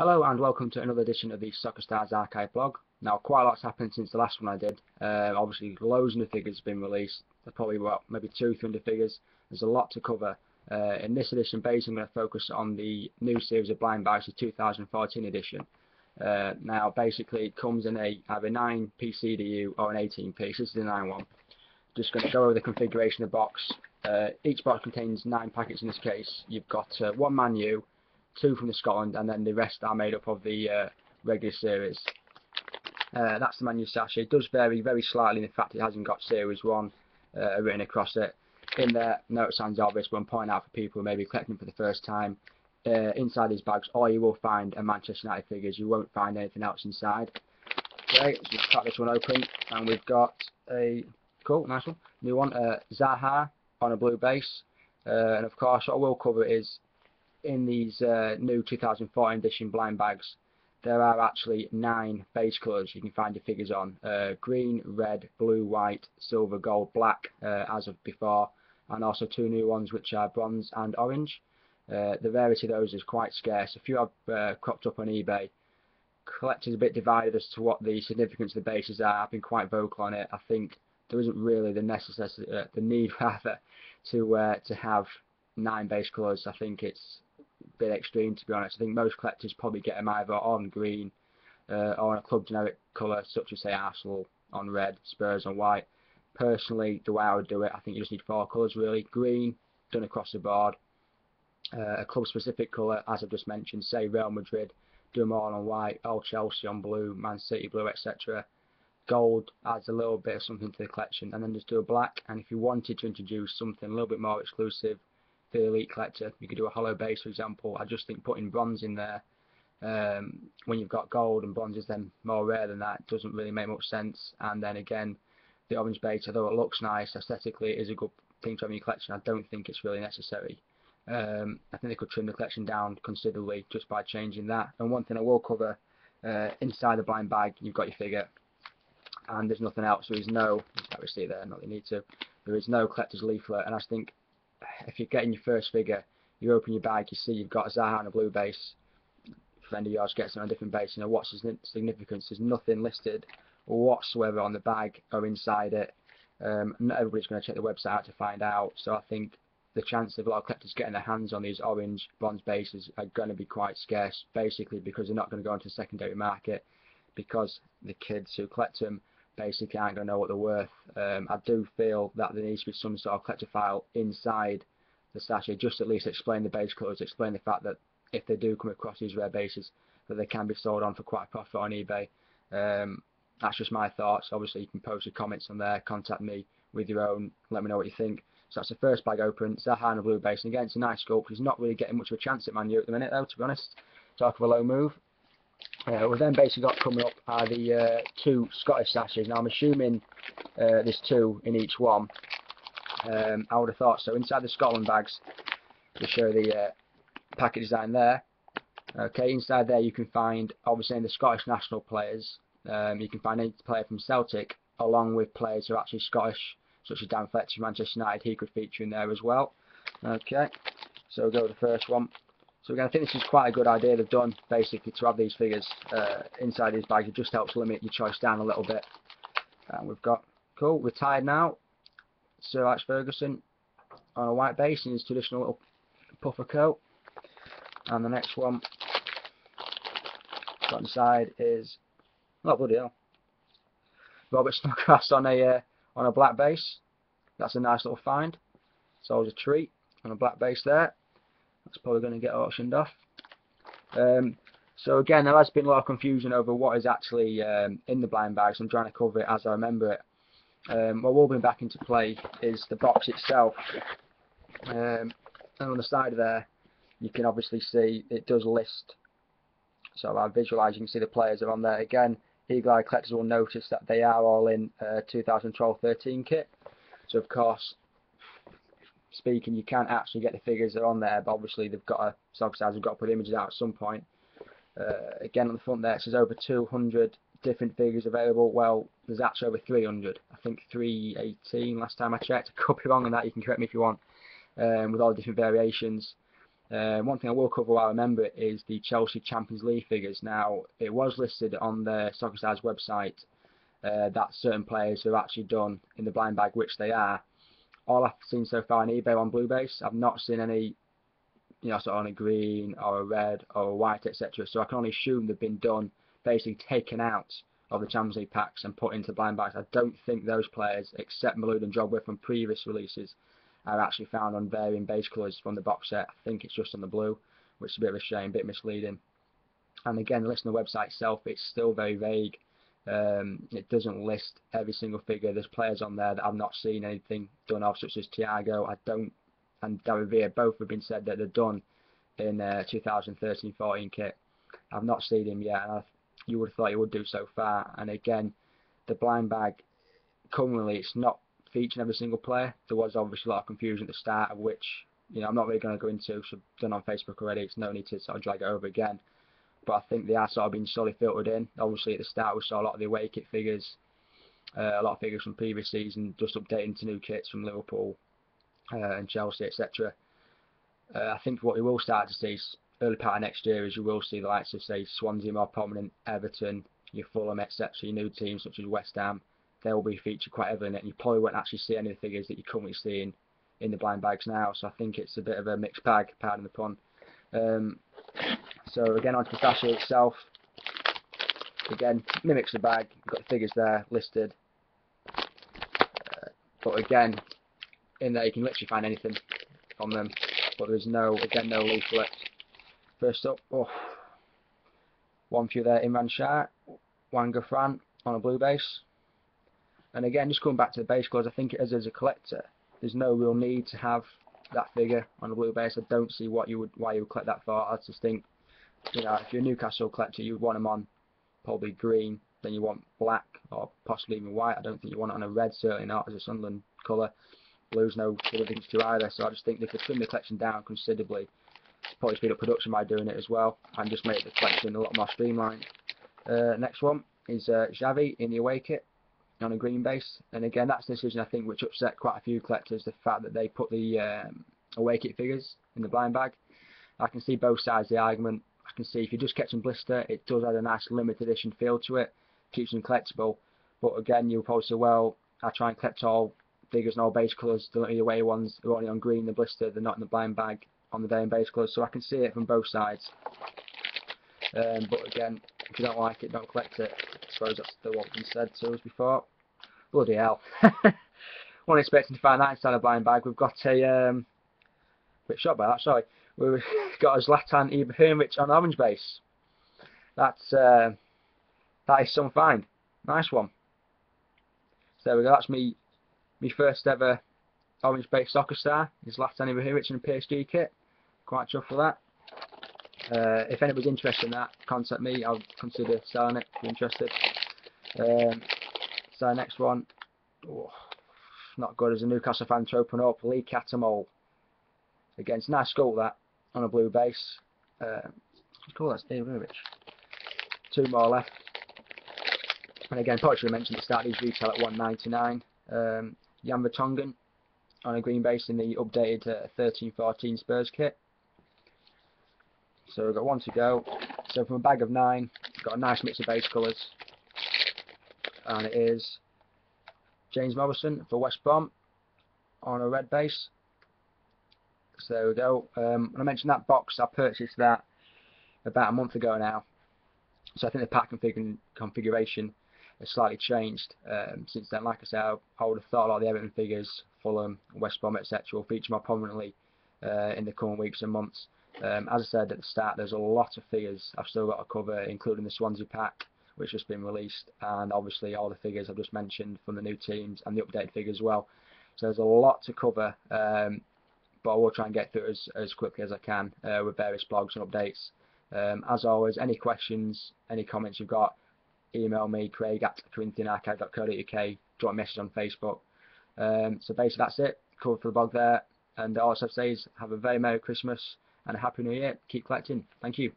Hello and welcome to another edition of the SoccerStarz Archive blog. Now, quite a lot's happened since the last one I did. Obviously, loads of new figures have been released. There's probably maybe 200-300 figures. There's a lot to cover. In this edition, basically, I'm going to focus on the new series of blind bags, the 2014 edition. Now, basically, it comes in either 9p CDU or an 18p. This is the 9 one. Just going to go over the configuration of the box. Each box contains 9 packets in this case. You've got one Man U, 2 from the Scotland, and then the rest are made up of the regular series. That's the Man U sachet. It does vary very slightly in the fact it hasn't got Series 1 written across it. In there, no, it sounds obvious, but I'm pointing out for people who may be collecting for the first time. Inside these bags, all you will find are Manchester United figures. You won't find anything else inside. Okay, let's just cut this one open, and we've got a cool, nice one, new one, Zaha on a blue base. And of course, what I will cover is in these new 2014 edition blind bags, there are actually 9 base colours you can find your figures on. Green, red, blue, white, silver, gold, black, as of before, and also 2 new ones which are bronze and orange. The rarity of those is quite scarce. A few have cropped up on eBay. Collectors are a bit divided as to what the significance of the bases are. I've been quite vocal on it. I think there isn't really the need rather to have 9 base colours. I think it's a bit extreme, to be honest. I think most collectors probably get them either on green or on a club generic colour, such as say Arsenal on red, Spurs on white. Personally, the way I would do it, I think you just need 4 colours really. Green done across the board, a club specific colour, as I've just mentioned, say Real Madrid, do them all on white, all Chelsea on blue, Man City blue, etc. Gold adds a little bit of something to the collection, and then just do a black. And if you wanted to introduce something a little bit more exclusive for the elite collector, you could do a hollow base, for example. I just think putting bronze in there when you've got gold and bronze is then more rare than that, doesn't really make much sense. And then again, the orange base, although it looks nice aesthetically, it is a good thing to have in your collection. I don't think it's really necessary. I think they could trim the collection down considerably just by changing that. And one thing I will cover, inside the blind bag you've got your figure, and there's nothing else. There is no, obviously there, not that you need to, there is no collector's leaflet. And I think if you're getting your first figure, you open your bag, you see you've got a Zaha on a blue base, a friend of yours gets it on a different base, you know, what's the significance? There's nothing listed whatsoever on the bag or inside it. Not everybody's going to check the website out to find out, so I think the chance of a lot of collectors getting their hands on these orange bronze bases are going to be quite scarce, basically because they're not going to go into the secondary market, because the kids who collect them basically aren't going to know what they're worth. I do feel that there needs to be some sort of collector file inside the sachet, just at least explain the base colours, explain the fact that if they do come across these rare bases, that they can be sold on for quite a profit on eBay. That's just my thoughts. Obviously you can post your comments on there, contact me with your own, let me know what you think. So that's the first bag open, Zaha on a blue base, and again it's a nice sculpt. He's not really getting much of a chance at Man U at the minute though, to be honest. Talk of a low move. We've then basically got coming up are the 2 Scottish sachets. Now I'm assuming there's 2 in each one. I would have thought so. Inside the Scotland bags, to show the packet design there. Okay, inside there you can find obviously the Scottish national players. You can find any player from Celtic, along with players who are actually Scottish, such as Dan Fletcher, Manchester United. He could feature in there as well. Okay, so we'll go with the first one. So again, I think this is quite a good idea they've done, basically, to have these figures inside these bags. It just helps limit your choice down a little bit. And we've got, cool, retired now, Sir Alex Ferguson on a white base in his traditional little puffer coat. And the next one got inside is, oh bloody hell, Robert Snodgrass on a black base. That's a nice little find. It's always a treat on a black base there. That's probably going to get auctioned off. So again, there has been a lot of confusion over what is actually in the blind bags. I'm trying to cover it as I remember it. What will be back into play is the box itself. And on the side there, you can obviously see it does list. So I visualise, you can see the players are on there. Again, eagle-eyed collectors will notice that they are all in 2012-13 kit. So of course, speaking, you can't actually get the figures that are on there, but obviously they've got a SoccerStarz have got to put images out at some point. Again, on the front there it says over 200 different figures available. Well, there's actually over 300. I think 318 last time I checked. I could be wrong on that, you can correct me if you want, with all the different variations. One thing I will cover while I remember it is the Chelsea Champions League figures. Now, it was listed on the SoccerStarz website that certain players have actually done in the blind bag, which they are. All I've seen so far on eBay on blue base, I've not seen any, sort of on a green or a red or a white, etc. So I can only assume they've been done, basically taken out of the Champions League packs and put into blind bags. I don't think those players, except Malud and Drogba from previous releases, are actually found on varying base colours from the box set. I think it's just on the blue, which is a bit of a shame, a bit misleading. And again, listing the website itself, it's still very vague. It doesn't list every single figure. There's players on there that I've not seen anything done of, such as Thiago, and David Villa. Both have been said that they're done in 2013-14 kit. I've not seen him yet, and you would have thought he would do so far. And again, the blind bag, currently it's not featuring every single player. There was obviously a lot of confusion at the start, of which I'm not really going to go into, so done on Facebook already. It's no need to sort of drag it over again. But I think they are sort of being slowly filtered in. Obviously at the start we saw a lot of the away kit figures, a lot of figures from previous season, just updating to new kits from Liverpool and Chelsea, etc. I think what we will start to see early part of next year is you will see the likes of, say, Swansea more prominent, Everton, your Fulham, etc. Your new teams such as West Ham, they will be featured quite heavily in it, and you probably won't actually see any of the figures that you're currently seeing in the blind bags now. So I think it's a bit of a mixed bag, pardon the pun. So again, on Pistachio itself, again, mimics the bag. You've got the figures there listed, but again, in there you can literally find anything on them. But there's no leaflet. First up, one for you there, Imran Shah, Wanga Fran on a blue base. And again, just coming back to the base colours, I think as a collector, there's no real need to have that figure on a blue base. I don't see why you would collect that for. I just think, if you're a Newcastle collector, you'd want them on probably green, then you want black or possibly even white. I don't think you want it on a red, certainly not as a Sunderland colour. Blue's no good things to either, so I just think they could trim the collection down considerably, probably speed up production by doing it as well, and just make the collection a lot more streamlined. Next one is Xavi in the away kit on a green base, and again that's a decision I think which upset quite a few collectors, the fact that they put the away kit figures in the blind bag. I can see both sides of the argument. I can see if you're just catching blister, it does have a nice limited edition feel to it, keeps them collectible, but again you'll probably say, well, I try and collect all figures and all base colours, the away ones are only on green, the blister, they're not in the blind bag on the variant base colours, so I can see it from both sides. But again, if you don't like it, don't collect it. I suppose that's still what's been said to us before. Bloody hell. Wasn't expecting to find that inside a blind bag. We've got a bit shocked by that, sorry. We've got a Zlatan Ibrahimovic on orange base. That is some find. Nice one. So there we go, that's me first ever orange base soccer star is Zlatan Ibrahimovic in a PSG kit. Quite chuffed for that. If anybody's interested in that, contact me. I'll consider selling it if you're interested. So next one, not good as a Newcastle fan to open up. Lee Catamol. Again, it's a nice sculpt that on a blue base. Cool, that's Ibrahimovic. Two more left. And again, probably should have mentioned at the start, these retail at $1.99. Jan Vertonghen on a green base in the updated 13-14 Spurs kit. So we've got one to go. So from a bag of 9, got a nice mix of base colours. And it is James Morrison for West Brom on a red base. So there we go. When I mentioned that box, I purchased that about a month ago now. So I think the pack configuration has slightly changed since then. Like I said, I would have thought a lot of the Everton figures, Fulham, West Brom, etc. will feature more prominently in the coming weeks and months. As I said at the start, there's a lot of figures I've still got to cover, including the Swansea pack, which has been released, and obviously all the figures I've just mentioned from the new teams and the updated figures as well. So there's a lot to cover, but I will try and get through it as quickly as I can with various blogs and updates. As always, any questions, any comments you've got, email me, craig@corinthianarchive.co.uk, drop a message on Facebook. So basically that's it, cool for the blog there, and all I have to say is have a very Merry Christmas and a Happy New Year. Keep collecting. Thank you.